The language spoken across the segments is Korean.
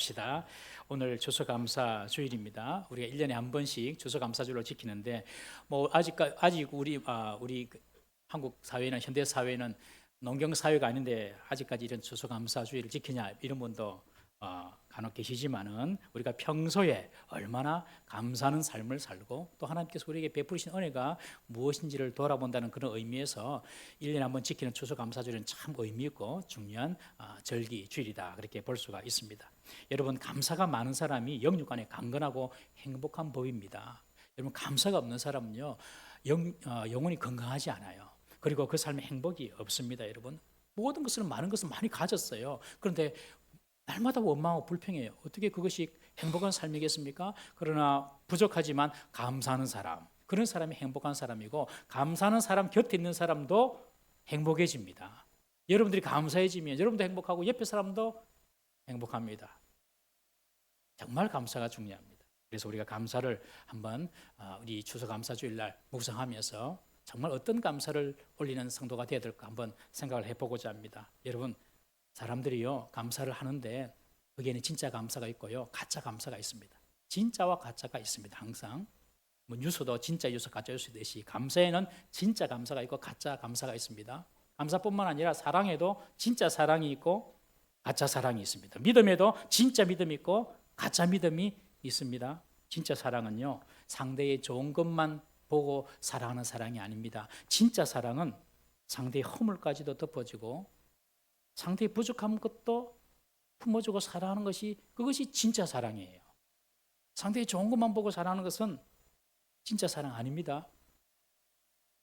합시다. 오늘 추수감사 주일입니다. 우리가 1년에 한 번씩 추수감사주를 지키는데 아직 우리 한국 사회는 현대 사회는 농경 사회가 아닌데 아직까지 이런 추수감사 주일을 지키냐 이런 분도 간혹 계시지만은 우리가 평소에 얼마나 감사하는 삶을 살고 또 하나님께서 우리에게 베푸신 은혜가 무엇인지를 돌아본다는 그런 의미에서 1년에 한 번 지키는 추수감사주일은 참 의미 있고 중요한 절기 주일이다 그렇게 볼 수가 있습니다. 여러분, 감사가 많은 사람이 영육 안에 강건하고 행복한 법입니다. 여러분, 감사가 없는 사람은요 영혼이 건강하지 않아요. 그리고 그 삶에 행복이 없습니다. 여러분, 모든 것을 많은 것을 많이 가졌어요. 그런데 날마다 원망하고 불평해요. 어떻게 그것이 행복한 삶이겠습니까? 그러나 부족하지만 감사하는 사람, 그런 사람이 행복한 사람이고, 감사하는 사람 곁에 있는 사람도 행복해집니다. 여러분들이 감사해지면 여러분도 행복하고 옆에 사람도 행복합니다. 정말 감사가 중요합니다. 그래서 우리가 감사를 한번 우리 추수감사주일날 묵상하면서 정말 어떤 감사를 올리는 성도가 되어야 될까 한번 생각을 해보고자 합니다. 여러분, 사람들이요 감사를 하는데 거기에는 진짜 감사가 있고요 가짜 감사가 있습니다. 진짜와 가짜가 있습니다. 항상 뉴스도 진짜 뉴스 가짜 뉴스 있듯이 감사에는 진짜 감사가 있고 가짜 감사가 있습니다. 감사뿐만 아니라 사랑에도 진짜 사랑이 있고 가짜 사랑이 있습니다. 믿음에도 진짜 믿음이 있고 가짜 믿음이 있습니다. 진짜 사랑은요 상대의 좋은 것만 보고 사랑하는 사랑이 아닙니다. 진짜 사랑은 상대의 허물까지도 덮어주고 상대의 부족한 것도 품어주고 사랑하는 그것이 진짜 사랑이에요. 상대의 좋은 것만 보고 사랑하는 것은 진짜 사랑 아닙니다.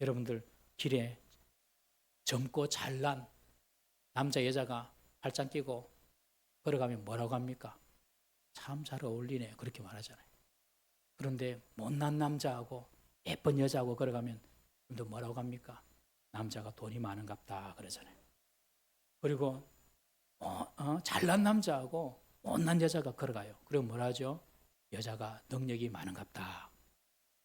여러분들, 길에 젊고 잘난 남자 여자가 팔짱 끼고 걸어가면 뭐라고 합니까? 참 잘 어울리네 그렇게 말하잖아요. 그런데 못난 남자하고 예쁜 여자하고 걸어가면 또 뭐라고 합니까? 남자가 돈이 많은갑다 그러잖아요. 그리고 잘난 남자하고 못난 여자가 걸어가요. 그리고 뭐라 하죠? 여자가 능력이 많은갑다.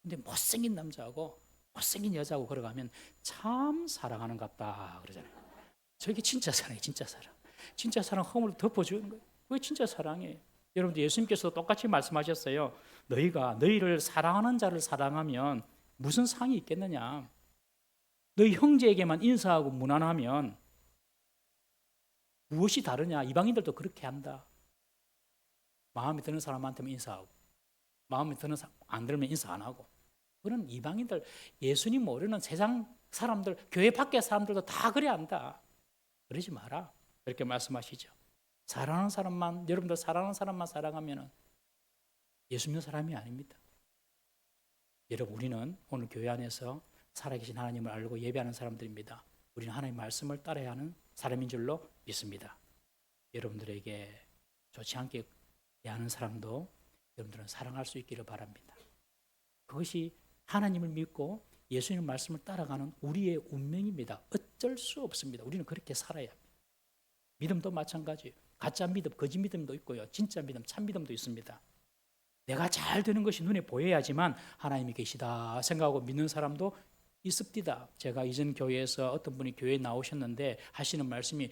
근데 못생긴 남자하고 못생긴 여자하고 걸어가면 참 사랑하는갑다 그러잖아요. 저게 진짜 사랑이에요. 진짜 사랑. 진짜 사랑 허물을 덮어주는 거예요. 그게 진짜 사랑이에요. 여러분들, 예수님께서 똑같이 말씀하셨어요. 너희가 너희를 사랑하는 자를 사랑하면 무슨 상이 있겠느냐? 너희 형제에게만 인사하고 무난하면 무엇이 다르냐? 이방인들도 그렇게 한다. 마음에 드는 사람한테만 인사하고 마음에 드는 사람 안 들면 인사 안 하고, 그런 이방인들, 예수님 모르는 세상 사람들, 교회 밖의 사람들도 다 그래 한다. 그러지 마라. 그렇게 말씀하시죠. 사랑하는 사람만, 여러분들 사랑하는 사람만 사랑하면 예수 믿는 사람이 아닙니다. 여러분, 우리는 오늘 교회 안에서 살아계신 하나님을 알고 예배하는 사람들입니다. 우리는 하나님의 말씀을 따라야 하는 사람인 줄로 믿습니다. 여러분들에게 좋지 않게 대하는 사람도 여러분들은 사랑할 수 있기를 바랍니다. 그것이 하나님을 믿고 예수님의 말씀을 따라가는 우리의 운명입니다. 어쩔 수 없습니다. 우리는 그렇게 살아야 합니다. 믿음도 마찬가지예요. 가짜 믿음, 거짓 믿음도 있고요. 진짜 믿음, 참 믿음도 있습니다. 내가 잘 되는 것이 눈에 보여야지만 하나님이 계시다 생각하고 믿는 사람도 있습니다. 제가 이전 교회에서 어떤 분이 교회에 나오셨는데 하시는 말씀이,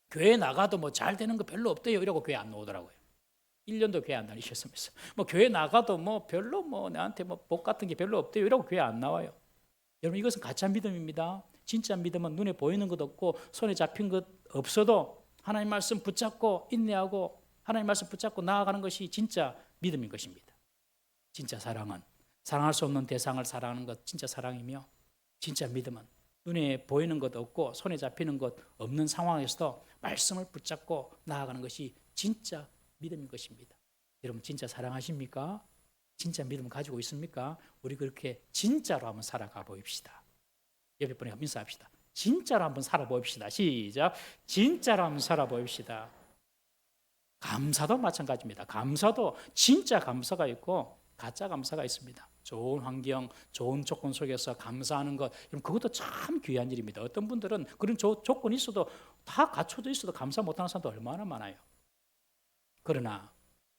교회 나가도 뭐 잘 되는 거 별로 없대요 이러고 교회 안 나오더라고요. 1년도 교회 안 다니셨으면서 교회 나가도 별로 나한테 복 같은 게 별로 없대요 이러고 교회 안 나와요. 여러분, 이것은 가짜 믿음입니다. 진짜 믿음은 눈에 보이는 것 없고 손에 잡힌 것 없어도 하나님 말씀 붙잡고 인내하고 하나님 말씀 붙잡고 나아가는 것이 진짜 믿음인 것입니다. 진짜 사랑은 사랑할 수 없는 대상을 사랑하는 것 진짜 사랑이며, 진짜 믿음은 눈에 보이는 것 없고 손에 잡히는 것 없는 상황에서도 말씀을 붙잡고 나아가는 것이 진짜 믿음인 것입니다. 여러분, 진짜 사랑하십니까? 진짜 믿음 가지고 있습니까? 우리 그렇게 진짜로 한번 살아가 보입시다. 옆에 분에 인사합시다. 진짜로 한번 살아봅시다. 시작. 진짜로 한번 살아봅시다. 감사도 마찬가지입니다. 감사도 진짜 감사가 있고 가짜 감사가 있습니다. 좋은 환경, 좋은 조건 속에서 감사하는 것, 그것도 참 귀한 일입니다. 어떤 분들은 그런 조건이 있어도 다 갖춰져 있어도 감사 못하는 사람도 얼마나 많아요. 그러나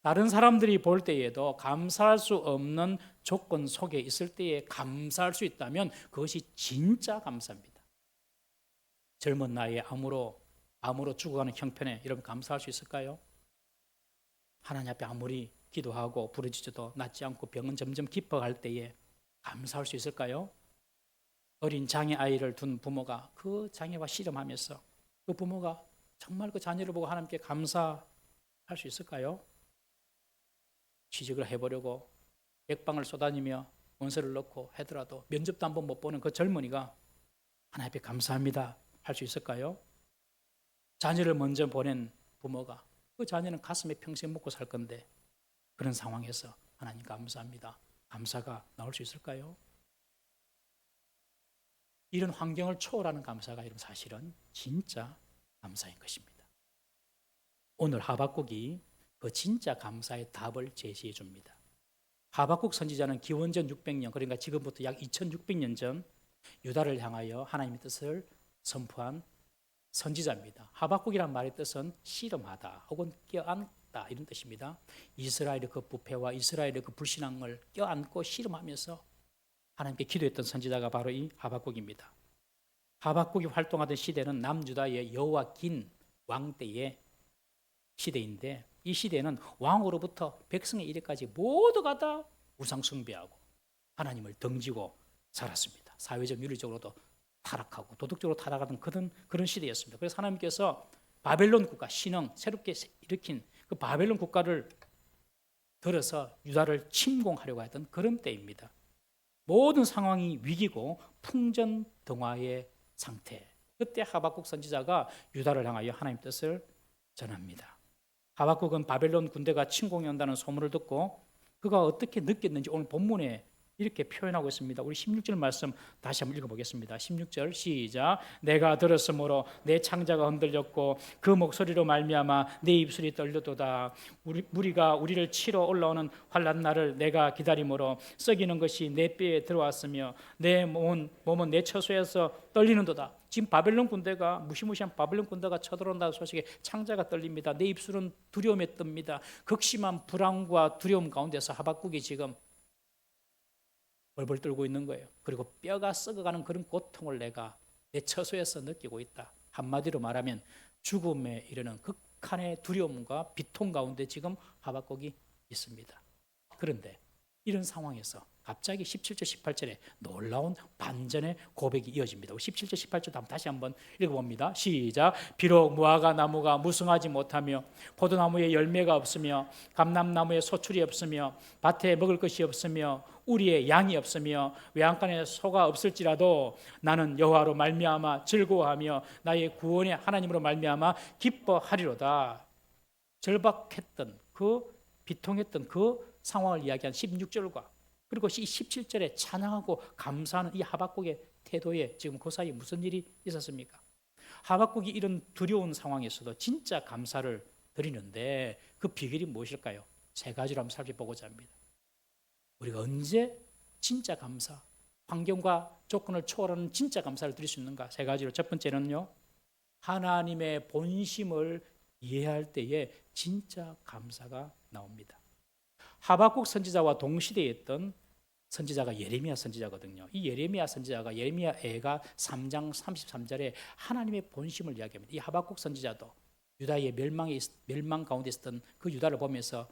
다른 사람들이 볼 때에도 감사할 수 없는 조건 속에 있을 때에 감사할 수 있다면 그것이 진짜 감사입니다. 젊은 나이에 암으로 죽어가는 형편에 여러분 감사할 수 있을까요? 하나님 앞에 아무리 기도하고 부르짖어도 낫지 않고 병은 점점 깊어갈 때에 감사할 수 있을까요? 어린 장애 아이를 둔 부모가 그 장애와 씨름하면서 그 부모가 정말 그 자녀를 보고 하나님께 감사할 수 있을까요? 취직을 해보려고 백방을 쏟아내며 원서를 넣고 하더라도 면접도 한번 못 보는 그 젊은이가 하나님 앞에 감사합니다 할 수 있을까요? 자녀를 먼저 보낸 부모가 그 자녀는 가슴에 평생 묻고 살 건데 그런 상황에서 하나님 감사합니다. 감사가 나올 수 있을까요? 이런 환경을 초월하는 감사가 이런 사실은 진짜 감사인 것입니다. 오늘 하박국이 그 진짜 감사의 답을 제시해 줍니다. 하박국 선지자는 기원전 600년, 그러니까 지금부터 약 2600년 전 유다를 향하여 하나님의 뜻을 선포한 선지자입니다. 하박국이란 말의 뜻은 씨름하다 혹은 껴안다 이런 뜻입니다. 이스라엘의 그 부패와 이스라엘의 그 불신앙을 껴안고 씨름하면서 하나님께 기도했던 선지자가 바로 이 하박국입니다. 하박국이 활동하던 시대는 남유다의 여호와긴 왕 때의 시대인데 이 시대는 왕으로부터 백성의 이래까지 모두가 다 우상 숭배하고 하나님을 등지고 살았습니다. 사회적 윤리적으로도 타락하고 도덕적으로 타락하던 그런 시대였습니다. 그래서 하나님께서 바벨론 국가 신흥 새롭게 일으킨 그 바벨론 국가를 들어서 유다를 침공하려고 했던 그런 때입니다. 모든 상황이 위기고 풍전등화의 상태. 그때 하박국 선지자가 유다를 향하여 하나님 뜻을 전합니다. 하박국은 바벨론 군대가 침공해 온다는 소문을 듣고 그가 어떻게 느꼈는지 오늘 본문에 이렇게 표현하고 있습니다. 우리 16절 말씀 다시 한번 읽어보겠습니다. 16절 시작. 내가 들었으므로 내 창자가 흔들렸고 그 목소리로 말미암아 내 입술이 떨려도다. 무리가 우리를 치러 올라오는 환난 날을 내가 기다림으로 썩이는 것이 내 뼈에 들어왔으며 내 몸은 내 처소에서 떨리는도다. 지금 바벨론 군대가 무시무시한 바벨론 군대가 쳐들어온다는 소식에 창자가 떨립니다. 내 입술은 두려움에 뜹니다. 극심한 불안과 두려움 가운데서 하박국이 지금 벌벌 떨고 있는 거예요. 그리고 뼈가 썩어가는 그런 고통을 내가 내 처소에서 느끼고 있다. 한마디로 말하면 죽음에 이르는 극한의 두려움과 비통 가운데 지금 하박국이 있습니다. 그런데 이런 상황에서 갑자기 17절 18절에 놀라운 반전의 고백이 이어집니다. 17절 18절 다시 한번 읽어봅니다. 시작. 비록 무화과 나무가 무성하지 못하며 포도나무에 열매가 없으며 감람나무에 소출이 없으며 밭에 먹을 것이 없으며 우리의 양이 없으며 외양간에 소가 없을지라도 나는 여호와로 말미암아 즐거워하며 나의 구원의 하나님으로 말미암아 기뻐하리로다. 절박했던 그 비통했던 그 상황을 이야기한 16절과 그리고 이 17절에 찬양하고 감사하는 이 하박국의 태도에 지금 그 사이에 무슨 일이 있었습니까? 하박국이 이런 두려운 상황에서도 진짜 감사를 드리는데 그 비결이 무엇일까요? 세 가지로 한번 살펴보고자 합니다. 우리가 언제 진짜 감사, 환경과 조건을 초월하는 진짜 감사를 드릴 수 있는가? 세 가지로. 첫 번째는요, 하나님의 본심을 이해할 때에 진짜 감사가 나옵니다. 하박국 선지자와 동시대에 있던 선지자가 예레미야 선지자거든요. 이 예레미야 선지자가 예레미야 애가 3장 33절에 하나님의 본심을 이야기합니다. 이 하박국 선지자도 유다의 멸망 가운데 있었던 그 유다를 보면서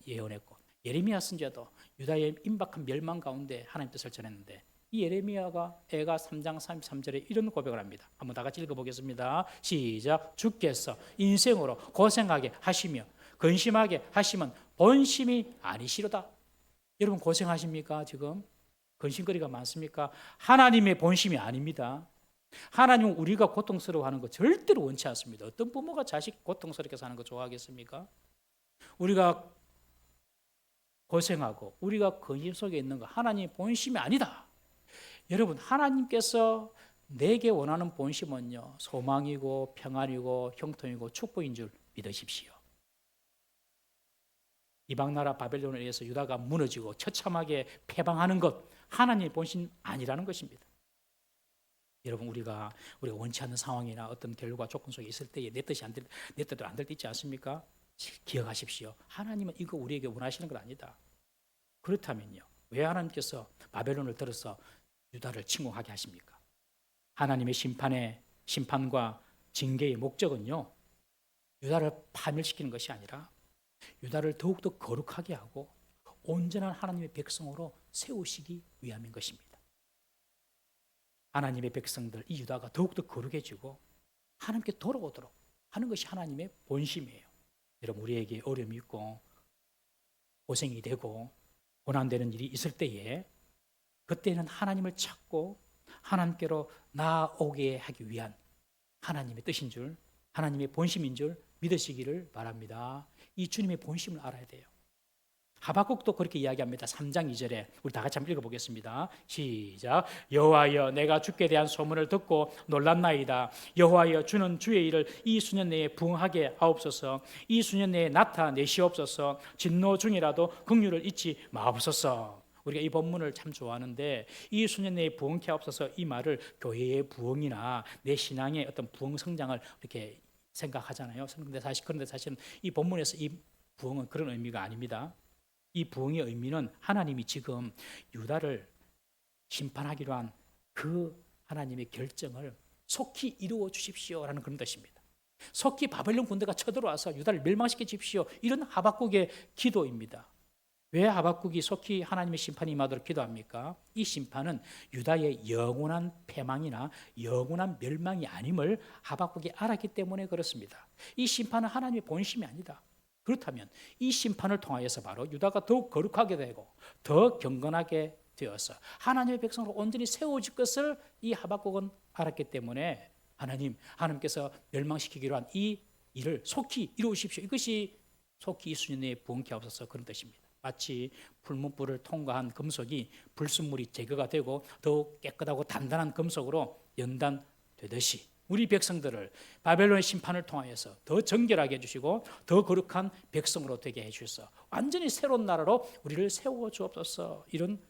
예언했고 예레미야 선지자도 유다의 임박한 멸망 가운데 하나님 뜻을 전했는데 이 예레미야가 애가 3장 33절에 이런 고백을 합니다. 한번 다 같이 읽어보겠습니다. 시작. 주께서 인생으로 고생하게 하시며 근심하게 하시면 본심이 아니시로다. 여러분 고생하십니까? 지금 근심거리가 많습니까? 하나님의 본심이 아닙니다. 하나님은 우리가 고통스러워하는 거 절대로 원치 않습니다. 어떤 부모가 자식 고통스럽게 사는 거 좋아하겠습니까? 우리가 고생하고 우리가 근심 속에 있는 거 하나님의 본심이 아니다. 여러분 하나님께서 내게 원하는 본심은요 소망이고 평안이고 형통이고 축복인 줄 믿으십시오. 이방 나라 바벨론에 의해서 유다가 무너지고 처참하게 패방하는 것 하나님의 본심 아니라는 것입니다. 여러분 우리가 원치 않는 상황이나 어떤 결과 조건 속에 있을 때에 내 뜻이 내 뜻대로 안 될 때 있지 않습니까? 기억하십시오. 하나님은 이거 우리에게 원하시는 것 아니다. 그렇다면요 왜 하나님께서 바벨론을 들어서 유다를 침공하게 하십니까? 하나님의 심판과 징계의 목적은요 유다를 파멸시키는 것이 아니라 유다를 더욱더 거룩하게 하고 온전한 하나님의 백성으로 세우시기 위함인 것입니다. 하나님의 백성들, 이 유다가 더욱더 거룩해지고 하나님께 돌아오도록 하는 것이 하나님의 본심이에요. 여러분, 우리에게 어려움이 있고 고생이 되고 고난되는 일이 있을 때에 그때는 하나님을 찾고 하나님께로 나아오게 하기 위한 하나님의 뜻인 줄, 하나님의 본심인 줄 믿으시기를 바랍니다. 이 주님의 본심을 알아야 돼요. 하박국도 그렇게 이야기합니다. 3장 2절에 우리 다 같이 한번 읽어보겠습니다. 시작. 여호와여, 내가 주께 대한 소문을 듣고 놀랐나이다. 여호와여, 주는 주의 일을 이 수년 내에 부응하게 하옵소서. 이 수년 내에 나타내시옵소서. 진노 중이라도 긍휼을 잊지 마옵소서. 우리가 이 본문을 참 좋아하는데 이 수년 내에 부응케 하옵소서, 이 말을 교회의 부응이나 내 신앙의 어떤 부응 성장을 이렇게 생각하잖아요. 그런데 사실은 이 본문에서 이 부응은 그런 의미가 아닙니다. 이 부응의 의미는 하나님이 지금 유다를 심판하기로 한 그 하나님의 결정을 속히 이루어 주십시오라는 그런 뜻입니다. 속히 바벨론 군대가 쳐들어와서 유다를 멸망시켜 주십시오, 이런 하박국의 기도입니다. 왜 하박국이 속히 하나님의 심판이 임하도록 기도합니까? 이 심판은 유다의 영원한 패망이나 영원한 멸망이 아님을 하박국이 알았기 때문에 그렇습니다. 이 심판은 하나님의 본심이 아니다. 그렇다면 이 심판을 통하여서 바로 유다가 더욱 거룩하게 되고 더 경건하게 되어서 하나님의 백성으로 온전히 세워질 것을 이 하박국은 알았기 때문에 하나님께서 멸망시키기로 한 이 일을 속히 이루십시오. 이것이 속히 이 수년 내에 부응케 하옵소서, 그런 뜻입니다. 마치 풀무불을 통과한 금속이 불순물이 제거가 되고 더욱 깨끗하고 단단한 금속으로 연단되듯이 우리 백성들을 바벨론의 심판을 통하여서 더 정결하게 해주시고 더 거룩한 백성으로 되게 해주셔서 완전히 새로운 나라로 우리를 세워 주옵소서, 이런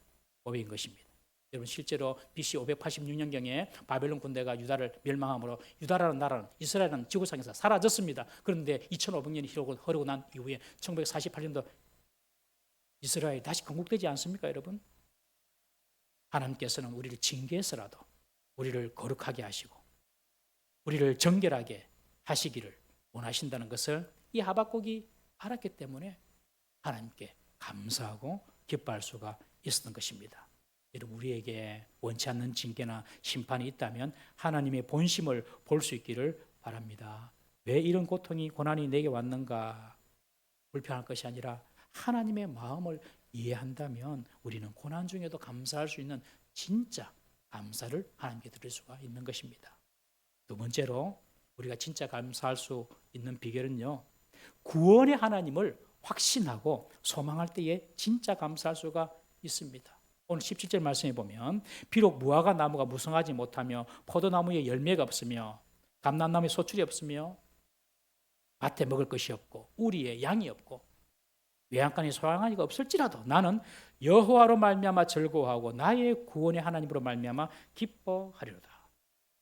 고백인 것입니다. 여러분, 실제로 BC 586년경에 바벨론 군대가 유다를 멸망함으로 유다라는 나라는, 이스라엘은 지구상에서 사라졌습니다. 그런데 2500년이 흐르고 난 이후에 1948년도 이스라엘이 다시 건국되지 않습니까, 여러분? 하나님께서는 우리를 징계해서라도 우리를 거룩하게 하시고 우리를 정결하게 하시기를 원하신다는 것을 이 하박국이 알았기 때문에 하나님께 감사하고 기뻐할 수가 있었던 것입니다. 여러분, 우리에게 원치 않는 징계나 심판이 있다면 하나님의 본심을 볼 수 있기를 바랍니다. 왜 이런 고통이, 고난이 내게 왔는가? 불평할 것이 아니라 하나님의 마음을 이해한다면 우리는 고난 중에도 감사할 수 있는 진짜 감사를 하나님께 드릴 수가 있는 것입니다. 두 번째로 우리가 진짜 감사할 수 있는 비결은요, 구원의 하나님을 확신하고 소망할 때에 진짜 감사할 수가 있습니다. 오늘 17절 말씀해 보면 비록 무화과 나무가 무성하지 못하며 포도나무에 열매가 없으며 감람나무에 소출이 없으며 밭에 먹을 것이 없고 우리에 양이 없고 외양간에 소양아니가 없을지라도 나는 여호와로 말미암아 즐거워하고 나의 구원의 하나님으로 말미암아 기뻐하리로다.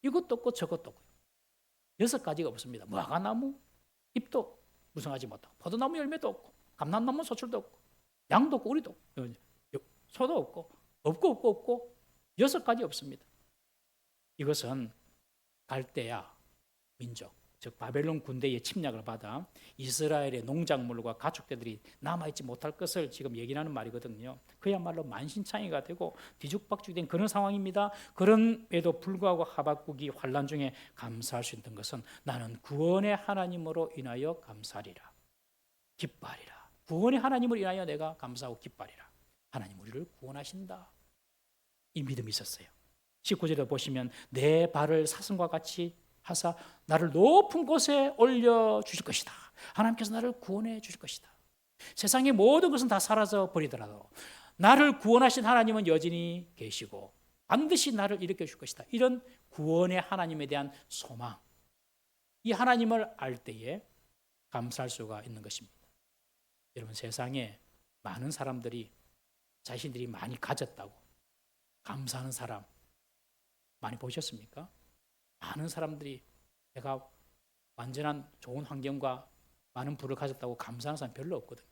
이것도 없고 저것도 없고 6가지가 없습니다. 무화과나무 잎도 무성하지 못하고 포도나무 열매도 없고 감람나무 소출도 없고 양도 없고 우리도 없고 소도 없고 6가지 없습니다. 이것은 갈대아 민족, 즉 바벨론 군대의 침략을 받아 이스라엘의 농작물과 가축대들이 남아있지 못할 것을 지금 얘기하는 말이거든요. 그야말로 만신창이가 되고 뒤죽박죽된 그런 상황입니다. 그럼에도 불구하고 하박국이 환난 중에 감사할 수 있는 것은 나는 구원의 하나님으로 인하여 감사하리라, 기뻐하리라. 구원의 하나님을 인하여 내가 감사하고 기뻐하리라. 하나님 우리를 구원하신다, 이 믿음이 있었어요. 19절에 보시면 내 발을 사슴과 같이 하사 나를 높은 곳에 올려주실 것이다. 하나님께서 나를 구원해 주실 것이다. 세상의 모든 것은 다 사라져 버리더라도 나를 구원하신 하나님은 여전히 계시고 반드시 나를 일으켜 줄 것이다. 이런 구원의 하나님에 대한 소망, 이 하나님을 알 때에 감사할 수가 있는 것입니다. 여러분, 세상에 많은 사람들이 자신들이 많이 가졌다고 감사하는 사람 많이 보셨습니까? 많은 사람들이 내가 완전한 좋은 환경과 많은 부를 가졌다고 감사하는 사람이 별로 없거든요.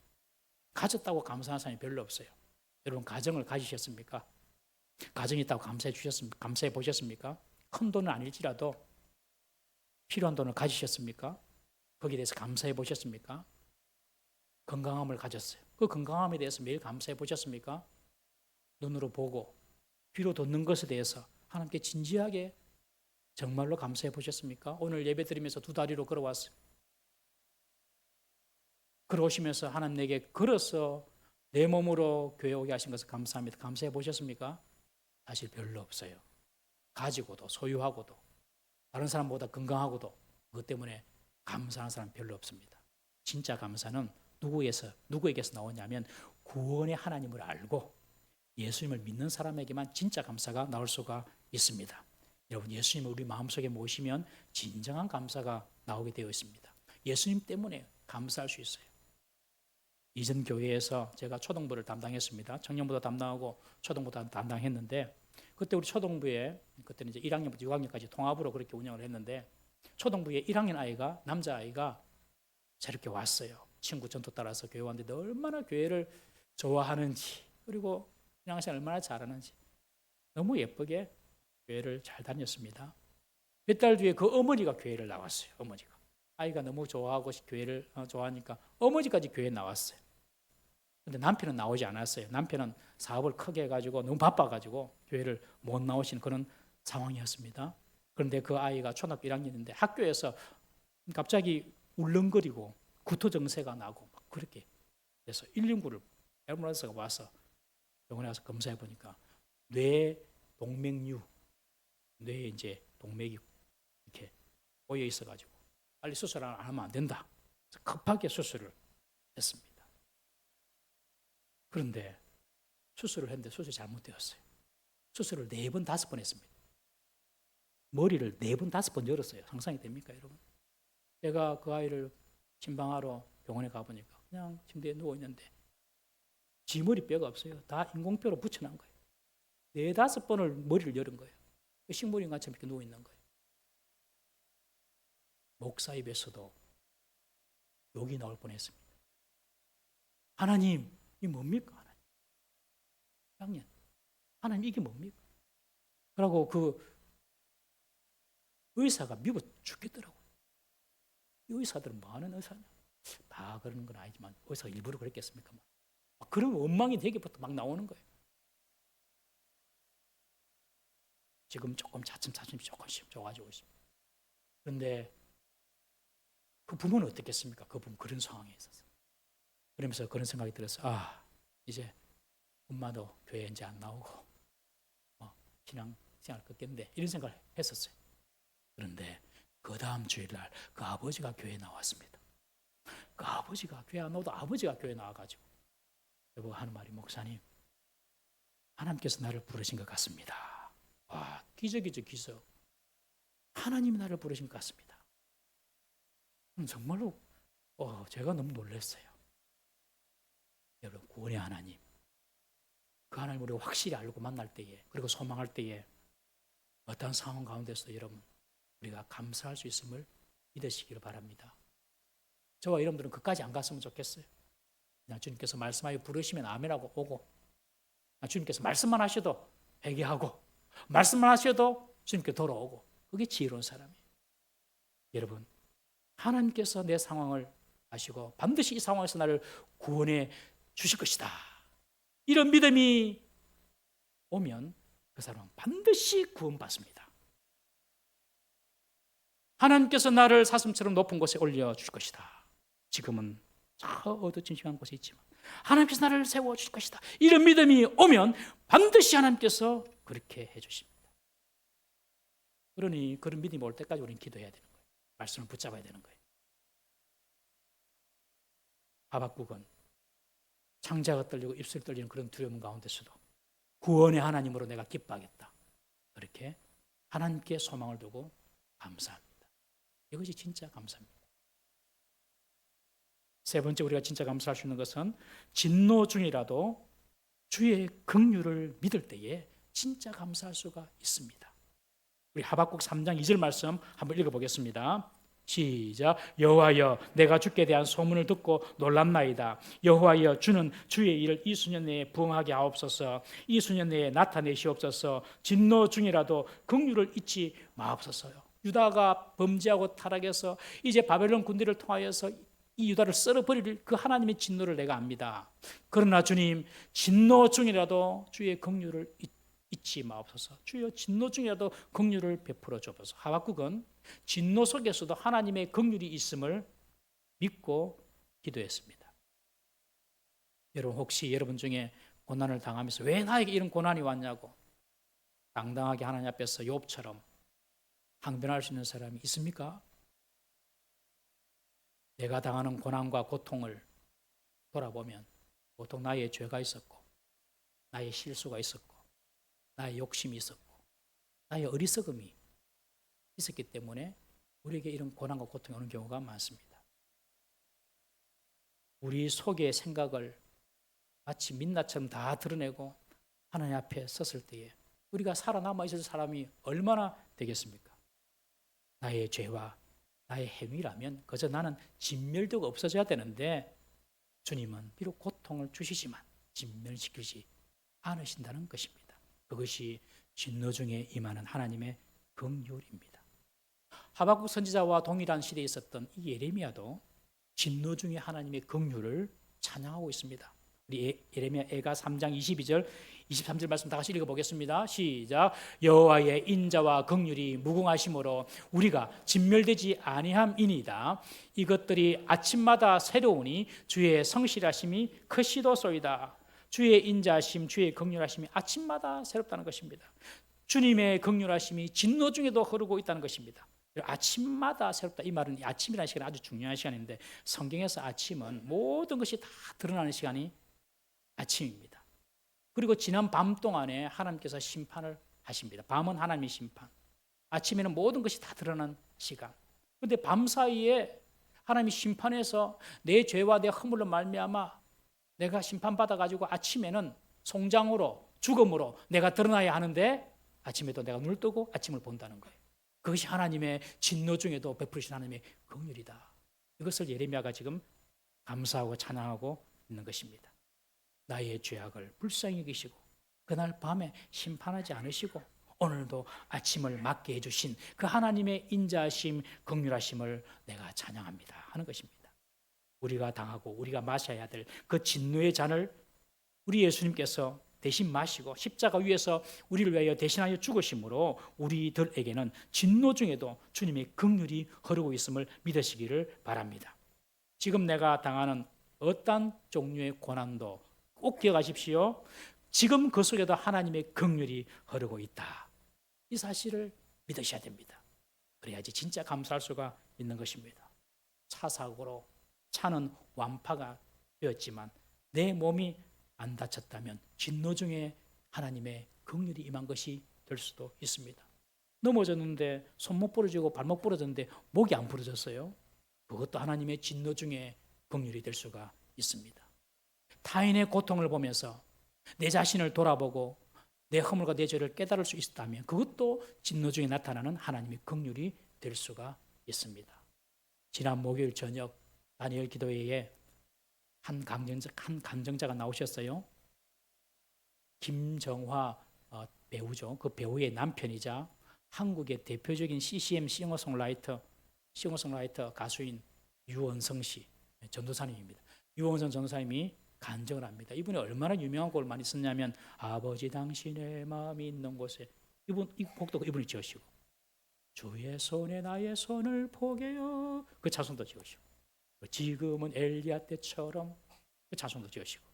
가졌다고 감사하는 사람이 별로 없어요. 여러분, 가정을 가지셨습니까? 가정이 있다고 감사해 보셨습니까? 큰 돈은 아닐지라도 필요한 돈을 가지셨습니까? 거기에 대해서 감사해 보셨습니까? 건강함을 가졌어요. 그 건강함에 대해서 매일 감사해 보셨습니까? 눈으로 보고 귀로 듣는 것에 대해서 하나님께 진지하게 정말로 감사해 보셨습니까? 오늘 예배 드리면서 두 다리로 걸어왔어요. 걸어오시면서 하나님 내게 걸어서 내 몸으로 교회 오게 하신 것을 감사합니다. 감사해 보셨습니까? 사실 별로 없어요. 가지고도 소유하고도 다른 사람보다 건강하고도 그것 때문에 감사하는 사람 별로 없습니다. 진짜 감사는 누구에게서 나오냐면 구원의 하나님을 알고 예수님을 믿는 사람에게만 진짜 감사가 나올 수가 있습니다. 여러분, 예수님을 우리 마음속에 모시면 진정한 감사가 나오게 되어 있습니다. 예수님 때문에 감사할 수 있어요. 이전 교회에서 제가 초등부를 담당했습니다. 청년부도 담당하고 초등부도 담당했는데 그때 우리 초등부에 그때는 이제 1학년부터 6학년까지 통합으로 그렇게 운영을 했는데 초등부에 1학년 아이가 남자아이가 저렇게 왔어요. 친구 전도 따라서 교회 왔는데 얼마나 교회를 좋아하는지 그리고 신앙생활 얼마나 잘하는지 너무 예쁘게 교회를 잘 다녔습니다. 몇 달 뒤에 그 어머니가 교회를 나왔어요. 어머니가 아이가 너무 좋아하고 교회를 좋아하니까 어머니까지 교회에 나왔어요. 근데 남편은 나오지 않았어요. 남편은 사업을 크게 해가지고 너무 바빠가지고 교회를 못 나오신 그런 상황이었습니다. 그런데 그 아이가 초등학교 1학년인데 학교에서 갑자기 울렁거리고 구토 증세가 나고 막 그렇게 그래서 119를 앰뷸런스가 와서 병원에 가서 검사해 보니까 뇌 동맥류, 뇌에 이제 동맥이 이렇게 꼬여 있어가지고 빨리 수술 안 하면 안 된다. 그래서 급하게 수술을 했습니다. 그런데 수술을 했는데 수술이 잘못되었어요. 수술을 4번, 5번 했습니다. 머리를 4번, 5번 열었어요. 상상이 됩니까, 여러분? 제가 그 아이를 침방하러 병원에 가보니까 그냥 침대에 누워있는데 지 머리뼈가 없어요. 다 인공뼈로 붙여놓은 거예요. 4, 5번을 머리를 열은 거예요. 식물인간처럼 이렇게 누워있는 거예요. 목사 입에서도 욕이 나올 뻔했습니다. 하나님, 이게 뭡니까? 하나님, 하나님 이게 뭡니까? 그러고 그 의사가 미워 죽겠더라고요. 이 의사들은 뭐 하는 의사냐? 다 그러는 건 아니지만 의사가 일부러 그랬겠습니까? 그런 원망이 되게부터 막 나오는 거예요. 지금 조금 차츰차츰 조금씩 좋아지고 있습니다. 그런데 그 부모는 어떻겠습니까? 그 부모 그런 상황에 있어서. 그러면서 그런 생각이 들어서 이제 엄마도 교회 이제 안 나오고 신앙생활 끊겠는데 이런 생각을 했었어요. 그런데 그 다음 주일날 그 아버지가 교회에 나왔습니다. 그 아버지가 교회 안 나오도 아버지가 교회에 나와가지고 여보가 하는 말이 목사님 하나님께서 나를 부르신 것 같습니다. 와, 기적이죠, 기적. 하나님이 나를 부르신 것 같습니다. 정말로 제가 너무 놀랐어요. 여러분, 구원의 하나님, 그 하나님을 우리가 확실히 알고 만날 때에 그리고 소망할 때에 어떤 상황 가운데서 여러분 우리가 감사할 수 있음을 믿으시기를 바랍니다. 저와 여러분들은 그까지 안 갔으면 좋겠어요. 그냥 주님께서 말씀하여 부르시면 아멘하고 오고 주님께서 말씀만 하셔도 회개하고 말씀만 하셔도 주님께 돌아오고 그게 지혜로운 사람이에요. 여러분, 하나님께서 내 상황을 아시고 반드시 이 상황에서 나를 구원해 주실 것이다. 이런 믿음이 오면 그 사람은 반드시 구원받습니다. 하나님께서 나를 사슴처럼 높은 곳에 올려주실 것이다. 지금은 저 어두침침한 곳에 있지만 하나님께서 나를 세워주실 것이다. 이런 믿음이 오면 반드시 하나님께서 그렇게 해주십니다. 그러니 그런 믿음이 올 때까지 우리는 기도해야 되는 거예요. 말씀을 붙잡아야 되는 거예요. 하박국은 창자가 떨리고 입술이 떨리는 그런 두려움 가운데서도 구원의 하나님으로 내가 기뻐하겠다. 그렇게 하나님께 소망을 두고 감사합니다. 이것이 진짜 감사입니다. 세 번째 우리가 진짜 감사할 수 있는 것은 진노 중이라도 주의 긍휼을 믿을 때에 진짜 감사할 수가 있습니다. 우리 하박국 3장 2절 말씀 한번 읽어보겠습니다. 시작. 여호와여, 내가 주께 대한 소문을 듣고 놀랍나이다. 여호와여, 주는 주의 일을 이 수년 내에 부응하게 하옵소서. 이 수년 내에 나타내시옵소서. 진노 중이라도 긍휼을 잊지 마옵소서요. 유다가 범죄하고 타락해서 이제 바벨론 군대를 통하여서 이 유다를 썰어버릴 그 하나님의 진노를 내가 압니다. 그러나 주님, 진노 중이라도 주의 긍휼을 잊지 마옵소서. 주여, 진노 중이라도 긍휼을 베풀어 주옵소서. 하박국은 진노 속에서도 하나님의 긍휼이 있음을 믿고 기도했습니다. 여러분, 혹시 여러분 중에 고난을 당하면서 왜 나에게 이런 고난이 왔냐고 당당하게 하나님 앞에서 욥처럼 항변할 수 있는 사람이 있습니까? 내가 당하는 고난과 고통을 돌아보면 보통 나의 죄가 있었고, 나의 실수가 있었고, 나의 욕심이 있었고, 나의 어리석음이 있었기 때문에 우리에게 이런 고난과 고통이 오는 경우가 많습니다. 우리 속의 생각을 마치 민낯처럼 다 드러내고 하나님 앞에 섰을 때에 우리가 살아남아 있을 사람이 얼마나 되겠습니까? 나의 죄와 나의 행위라면 그저 나는 진멸되고 없어져야 되는데 주님은 비록 고통을 주시지만 진멸시키지 않으신다는 것입니다. 그것이 진노 중에 임하는 하나님의 긍휼입니다. 하박국 선지자와 동일한 시대에 있었던 이 예레미야도 진노 중에 하나님의 긍휼을 찬양하고 있습니다. 우리 예레미야 애가 3장 22절 23절 말씀 다 같이 읽어보겠습니다. 시작. 여호와의 인자와 긍휼이 무궁하심으로 우리가 진멸되지 아니함이니이다. 이것들이 아침마다 새로우니 주의 성실하심이 크시도소이다. 주의 인자하심, 주의 긍휼하심이 아침마다 새롭다는 것입니다. 주님의 긍휼하심이 진노 중에도 흐르고 있다는 것입니다. 아침마다 새롭다, 이 말은 아침이라는 시간이 아주 중요한 시간인데 성경에서 아침은 모든 것이 다 드러나는 시간이 아침입니다. 그리고 지난 밤 동안에 하나님께서 심판을 하십니다. 밤은 하나님의 심판, 아침에는 모든 것이 다 드러나는 시간. 그런데 밤 사이에 하나님이 심판해서 내 죄와 내 허물로 말미암아 내가 심판받아가지고 아침에는 송장으로 죽음으로 내가 드러나야 하는데 아침에도 내가 눈을 뜨고 아침을 본다는 거예요. 그것이 하나님의 진노 중에도 베푸신 하나님의 긍휼이다. 이것을 예레미야가 지금 감사하고 찬양하고 있는 것입니다. 나의 죄악을 불쌍히 여기시고 그날 밤에 심판하지 않으시고 오늘도 아침을 맞게 해주신 그 하나님의 인자하심, 긍휼하심을 내가 찬양합니다 하는 것입니다. 우리가 당하고 우리가 마셔야 될 그 진노의 잔을 우리 예수님께서 대신 마시고 십자가 위에서 우리를 위하여 대신하여 죽으심으로 우리들에게는 진노 중에도 주님의 긍휼이 흐르고 있음을 믿으시기를 바랍니다. 지금 내가 당하는 어떤 종류의 고난도 꼭 기억하십시오. 지금 그 속에도 하나님의 긍휼이 흐르고 있다. 이 사실을 믿으셔야 됩니다. 그래야지 진짜 감사할 수가 있는 것입니다. 차 사고로 차는 완파가 되었지만 내 몸이 안 다쳤다면 진노 중에 하나님의 긍휼이 임한 것이 될 수도 있습니다. 넘어졌는데 손목 부러지고 발목 부러졌는데 목이 안 부러졌어요. 그것도 하나님의 진노 중에 긍휼이 될 수가 있습니다. 타인의 고통을 보면서 내 자신을 돌아보고 내 허물과 내 죄를 깨달을 수 있다면 그것도 진노 중에 나타나는 하나님의 긍휼이 될 수가 있습니다. 지난 목요일 저녁 다니엘 기도회에 한 감정자가 나오셨어요. 김정화 배우죠. 그 배우의 남편이자 한국의 대표적인 CCM 싱어송라이터 가수인 유원성 씨 전도사님입니다. 유원성 전도사님이 간증을 합니다. 이분이 얼마나 유명한 곡을 많이 썼냐면 아버지 당신의 마음이 있는 곳에 이 곡도 이분이 지으시고 주의 손에 나의 손을 포개어 그 찬송도 지으시고 지금은 엘리야 때처럼 그 찬송도 지으시고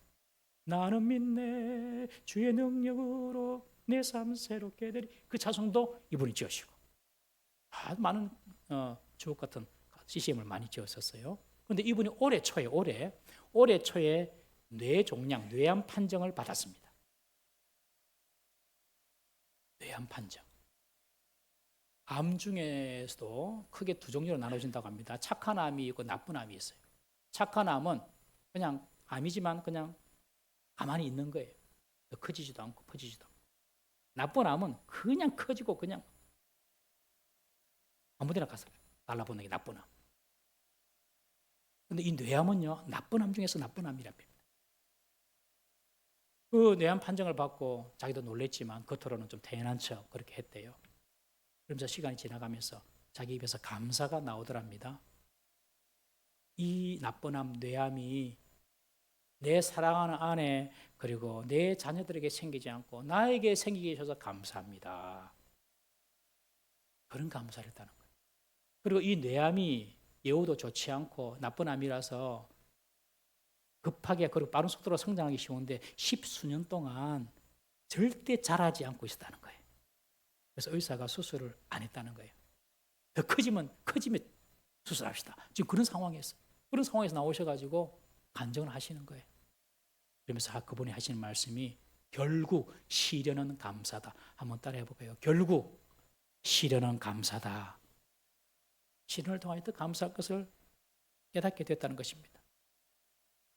나는 믿네 주의 능력으로 내 삶 새롭게 되리 그 찬송도 이분이 지으시고 아주 많은 주옥 같은 CCM을 많이 지었었어요. 그런데 이분이 올해 초에 뇌종양, 뇌암 판정을 받았습니다. 뇌암 판정. 암 중에서도 크게 두 종류로 나눠진다고 합니다. 착한 암이 있고 나쁜 암이 있어요. 착한 암은 그냥 암이지만 그냥 가만히 있는 거예요. 커지지도 않고 퍼지지도 않고. 나쁜 암은 그냥 커지고 그냥 아무데나 가서 달라붙는 게 나쁜 암. 그런데 이 뇌암은요, 나쁜 암 중에서 나쁜 암이랍니다. 그 뇌암 판정을 받고 자기도 놀랬지만 겉으로는 좀 태연한 척 그렇게 했대요. 그러면서 시간이 지나가면서 자기 입에서 감사가 나오더랍니다. 이 나쁜함, 뇌암이 내 사랑하는 아내 그리고 내 자녀들에게 생기지 않고 나에게 생기게 해줘서 감사합니다. 그런 감사를 했다는 거예요. 그리고 이 뇌암이 예후도 좋지 않고 나쁜 암이라서 급하게 그리고 빠른 속도로 성장하기 쉬운데 10수년 동안 절대 자라지 않고 있었다는 거예요. 그래서 의사가 수술을 안 했다는 거예요. 더 커지면 수술합시다. 지금 그런 상황에서 나오셔가지고 간증을 하시는 거예요. 그러면서 그분이 하시는 말씀이 결국 시련은 감사다. 한번 따라해 볼까요? 결국 시련은 감사다. 시련을 통하여 더 감사할 것을 깨닫게 됐다는 것입니다.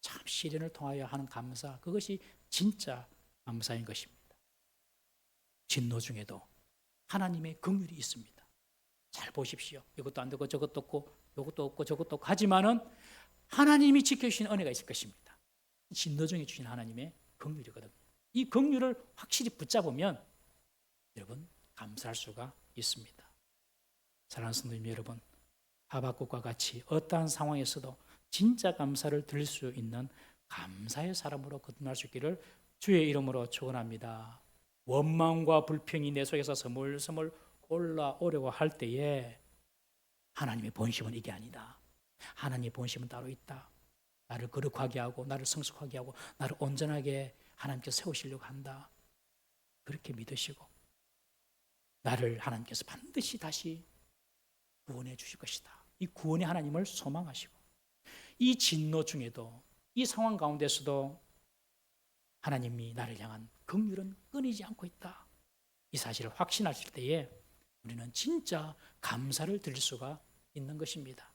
참 시련을 통하여 하는 감사, 그것이 진짜 감사인 것입니다. 진노 중에도 하나님의 긍휼이 있습니다. 잘 보십시오. 이것도 안 되고 저것도 없고 이것도 없고 저것도 없고 하지만은 하나님이 지켜주신 은혜가 있을 것입니다. 진노 중에 주신 하나님의 긍휼이거든요. 이 긍휼을 확실히 붙잡으면 여러분 감사할 수가 있습니다. 사랑하는 성도님 여러분, 하박국과 같이 어떠한 상황에서도 진짜 감사를 드릴 수 있는 감사의 사람으로 거듭날 수 있기를 주의 이름으로 축원합니다. 원망과 불평이 내 속에서 스물스물 올라오려고 할 때에 하나님의 본심은 이게 아니다. 하나님의 본심은 따로 있다. 나를 거룩하게 하고 나를 성숙하게 하고 나를 온전하게 하나님께서 세우시려고 한다. 그렇게 믿으시고 나를 하나님께서 반드시 다시 구원해 주실 것이다. 이 구원의 하나님을 소망하시고 이 진노 중에도 이 상황 가운데서도 하나님이 나를 향한 긍휼은 끊이지 않고 있다. 이 사실을 확신하실 때에 우리는 진짜 감사를 드릴 수가 있는 것입니다.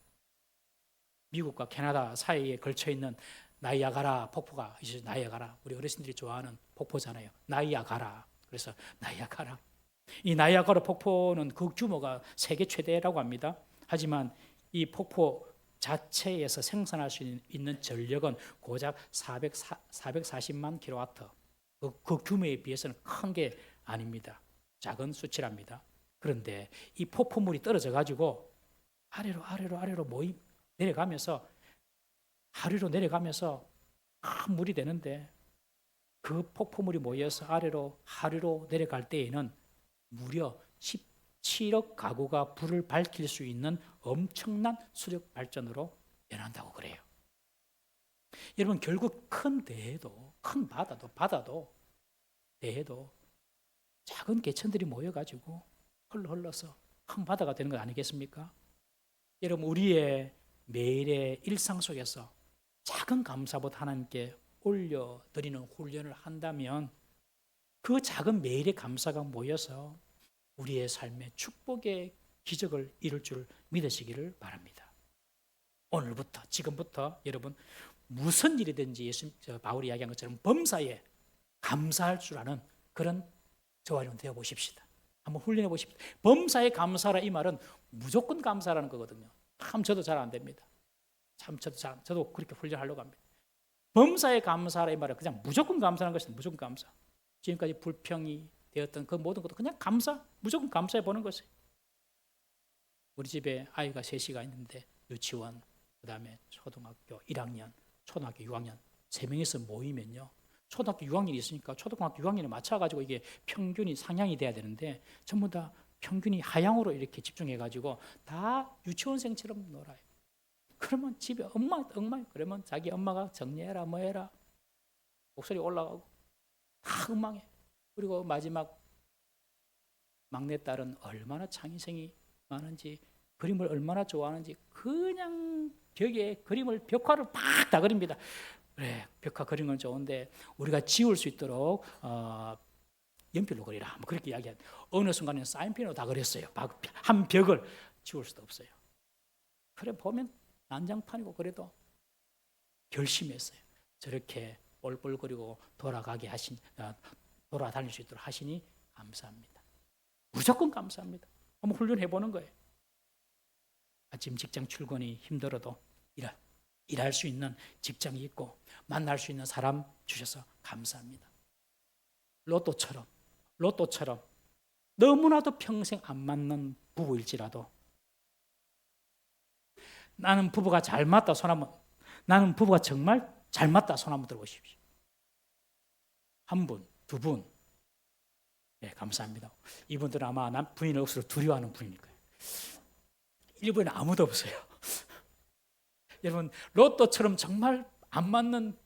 미국과 캐나다 사이에 걸쳐 있는 나이아가라 폭포가 있어요. 나이아가라, 우리 어르신들이 좋아하는 폭포잖아요. 나이아가라. 그래서 나이아가라. 이 나이아가라 폭포는 그 규모가 세계 최대라고 합니다. 하지만 이 폭포 자체에서 생산할 수 있는 전력은 고작 440만 킬로와트. 그 규모에 비해서는 큰 게 아닙니다. 작은 수치랍니다. 그런데 이 폭포물이 떨어져 가지고 아래로 내려가면서 큰 물이 되는데 그 폭포물이 모여서 하류로 내려갈 때에는 무려 17억 가구가 불을 밝힐 수 있는 엄청난 수력 발전으로 변한다고 그래요. 여러분 결국 큰 대해도 큰 바다도 대해도 작은 개천들이 모여가지고 흘러서 큰 바다가 되는 것 아니겠습니까? 여러분 우리의 매일의 일상 속에서 작은 감사보다 하나님께 올려드리는 훈련을 한다면 그 작은 매일의 감사가 모여서 우리의 삶의 축복의 기적을 이룰 줄 믿으시기를 바랍니다. 오늘부터 지금부터 여러분 무슨 일이든지 바울이 이야기한 것처럼 범사에 감사할 줄 아는 그런 저와 여러분 되어 보십시다. 한번 훈련해 보십시다. 범사에 감사라 이 말은 무조건 감사라는 거거든요. 참 저도 잘 안 됩니다. 저도 그렇게 훈련하려고 합니다. 범사에 감사라 이 말은 그냥 무조건 감사하는 것입니다. 무조건 감사. 지금까지 불평이 되었던 그 모든 것도 그냥 무조건 감사해 보는 것이에요. 우리 집에 아이가 셋이가 있는데 유치원, 그 다음에 초등학교 1학년, 초등학교 6학년 3명이서 모이면요. 초등학교 6학년이 있으니까 초등학교 6학년에 맞춰가지고 이게 평균이 상향이 돼야 되는데 전부 다 평균이 하향으로 이렇게 집중해가지고 다 유치원생처럼 놀아요. 그러면 집에 엄마 그러면 자기 엄마가 정리해라 뭐해라 목소리 올라가고 다 엉망해. 그리고 마지막 막내딸은 얼마나 창의성이 많은지 그림을 얼마나 좋아하는지 그냥 벽에 벽화를 팍 다 그립니다. 그래 벽화 그리는 건 좋은데 우리가 지울 수 있도록 연필로 그리라 뭐 그렇게 이야기한 어느 순간에는 사인펜으로 다 그렸어요. 한 벽을 지울 수도 없어요. 그래 보면 난장판이고 그래도 결심했어요. 저렇게 뻘뻘거리고 돌아다닐 수 있도록 하시니 감사합니다. 무조건 감사합니다. 한번 훈련해 보는 거예요. 아침 직장 출근이 힘들어도 일할 수 있는 직장이 있고 만날 수 있는 사람 주셔서 감사합니다. 로또처럼 너무나도 평생 안 맞는 부부일지라도 나는 부부가 잘 맞다 손 한번, 나는 부부가 정말 잘 맞다 손 한번 들어보십시오. 한 분, 두 분. 네, 감사합니다. 이분들은 아마 부인을 없어서 두려워하는 분일 거예요. 일본에는 아무도 없어요. 여러분, 로또처럼 정말 안 맞는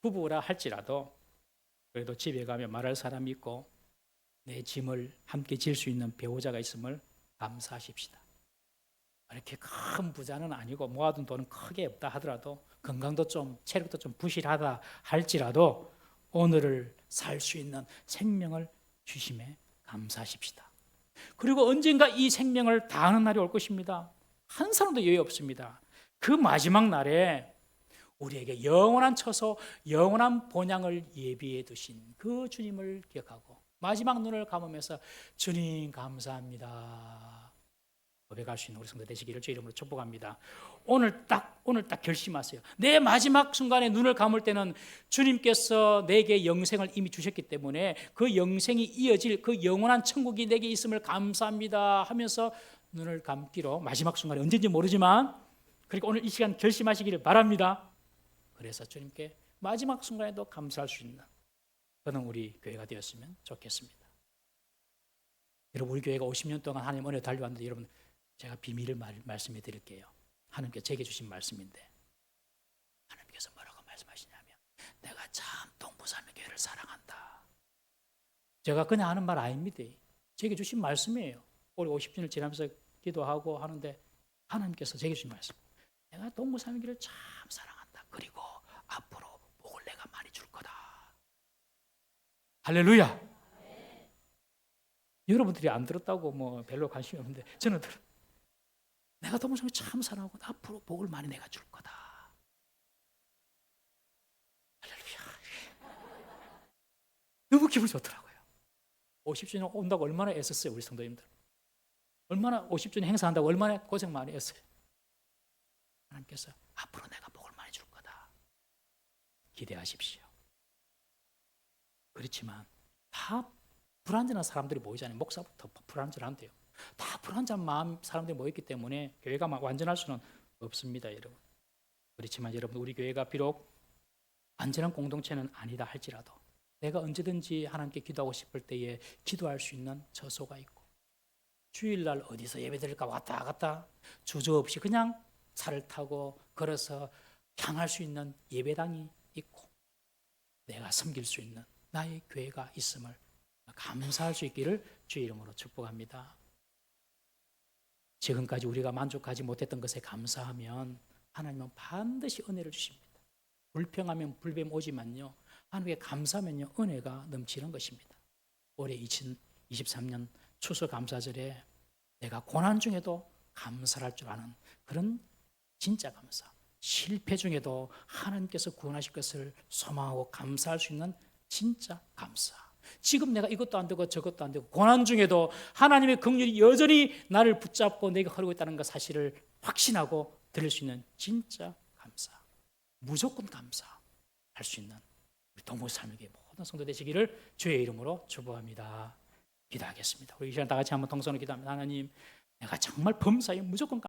부부라 할지라도 그래도 집에 가면 말할 사람이 있고 내 짐을 함께 질 수 있는 배우자가 있음을 감사하십시다. 이렇게 큰 부자는 아니고 모아둔 돈은 크게 없다 하더라도 건강도 좀 체력도 좀 부실하다 할지라도 오늘을 살 수 있는 생명을 주심에 감사하십시다. 그리고 언젠가 이 생명을 다하는 날이 올 것입니다. 한 사람도 여유 없습니다. 그 마지막 날에 우리에게 영원한 처소, 영원한 본향을 예비해 두신 그 주님을 기억하고 마지막 눈을 감으면서 주님 감사합니다 고백할 수 있는 우리 성도 되시기를 주 이름으로 축복합니다. 오늘 딱 결심하세요. 내 마지막 순간에 눈을 감을 때는 주님께서 내게 영생을 이미 주셨기 때문에 그 영생이 이어질 그 영원한 천국이 내게 있음을 감사합니다 하면서 눈을 감기로 마지막 순간에 언제인지 모르지만 그러니까 오늘 이 시간 결심하시기를 바랍니다. 그래서 주님께 마지막 순간에도 감사할 수 있는 그는 우리 교회가 되었으면 좋겠습니다. 여러분, 우리 교회가 50년 동안 하나님 은혜 달려왔는데 여러분, 제가 비밀을 말씀해 드릴게요. 하나님께 제게 주신 말씀인데 하나님께서 뭐라고 말씀하시냐면 내가 참 동부산의 교회를 사랑한다. 제가 그냥 하는 말 아닙니다. 제게 주신 말씀이에요. 우리 50년을 지나면서 기도하고 하는데 하나님께서 제게 주신 말씀. 내가 동부산의 교회를 참 사랑한다. 그리고 앞으로 복을 내가 많이 줄 거다. 할렐루야. 여러분들이 안 들었다고 뭐 별로 관심이 없는데 저는 들어요. 내가 동부산을 참 사랑하고 앞으로 복을 많이 내가 줄 거다. 할렐루야. 너무 기분이 좋더라고요. 50주년 온다고 얼마나 애썼어요, 우리 성도님들. 얼마나 50주년 행사한다고 얼마나 고생 많이 했어요. 하나님께서 앞으로 내가 복을 많이 줄 거다. 기대하십시오. 그렇지만 다 불안전한 사람들이 모이잖아요. 목사부터 불안전한데요. 다 불안전 마음 사람들이 모였기 때문에 교회가 막 완전할 수는 없습니다, 여러분. 그렇지만 여러분, 우리 교회가 비록 완전한 공동체는 아니다 할지라도 내가 언제든지 하나님께 기도하고 싶을 때에 기도할 수 있는 처소가 있고 주일날 어디서 예배드릴까 왔다 갔다 주저없이 그냥 차를 타고 걸어서 향할 수 있는 예배당이 있고 내가 섬길 수 있는 나의 교회가 있음을 감사할 수 있기를 주의 이름으로 축복합니다. 지금까지 우리가 만족하지 못했던 것에 감사하면 하나님은 반드시 은혜를 주십니다. 불평하면 불뱀 오지만요, 하나님께 감사하면요 은혜가 넘치는 것입니다. 올해 2023년 추수감사절에 내가 고난 중에도 감사할 줄 아는 그런 진짜 감사, 실패 중에도 하나님께서 구원하실 것을 소망하고 감사할 수 있는 진짜 감사. 지금 내가 이것도 안 되고 저것도 안 되고 고난 중에도 하나님의 긍휼이 여전히 나를 붙잡고 내게 흐르고 있다는 것 사실을 확신하고 드릴 수 있는 진짜 감사, 무조건 감사할 수 있는 우리 동부 삶에게 모든 성도 되시기를 주의 이름으로 축복합니다. 기도하겠습니다. 우리 이 시간 다 같이 한번 동성으로 기도합니다. 하나님, 내가 정말 범사에 무조건